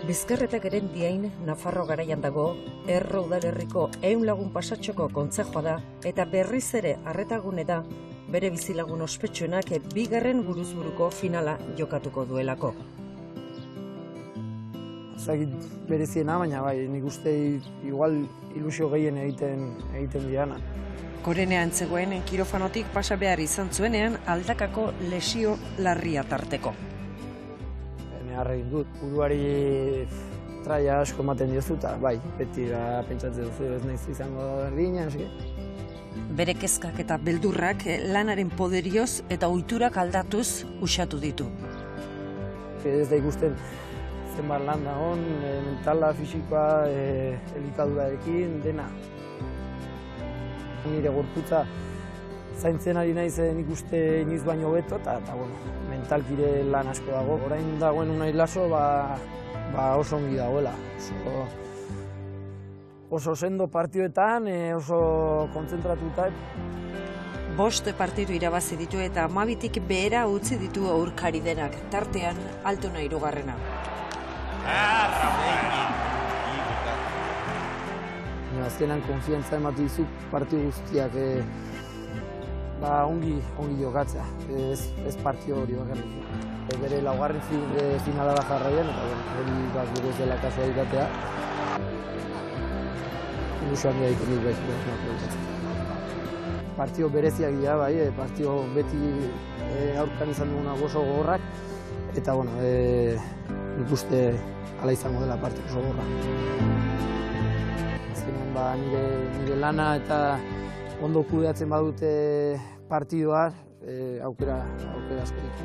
Bizkarretak Erendiain, Nafarro garaian dago, Erro udalerriko 100 lagun pasatxoko kontzejoa da eta berriz ere arretagune da bere bizilagun ospetsuenak bigarren buruzburuko finala jokatuko duelako. Zagit bereziena, baina bai, nik uste igual ilusio gehien egiten diana. Gorenean zegoen kirofanotik pasa behar izan zuenean aldakako lesio larria tarteko. Neharregin dut, buruari traia asko ematen diozu, eta bai, beti pentsatzen duzu ez naiz izango berdina, eski. Bere kezkak eta beldurrak lanaren poderioz eta ohiturak aldatuz usatu ditu. Ez da ikusten zenbat lan dagoen, mentala, fisikoa, elikadurarekin, dena. Nire gorputza zaintzen ari naiz nik uste inoiz baino beto, eta mentalkire lan asko dago. Orain dagoen Unai Laso oso ongi dagoela. Oso sendo partioetan, oso kontzentratuta. 5 partidu irabazi ditu eta 12tik behera utzi ditu aurkari denak, tartean Altona 3. Azkenan konfiantza ematu dizu partidu guztiak ongi jokatzea, ez partidu hori bakarrik. Bere laugarren finala da jarraian, eta hori gure ez dela kasualitatea. Ilusio handia ditu nik bai. Partidu bereziak dira, bai, partidu beti aurkan izan duguna oso gogorrak, eta nik uste hala izango dela partidu oso gogorra. Nire lana eta ondo kudeatzen badute partidua, aukera asko ditu.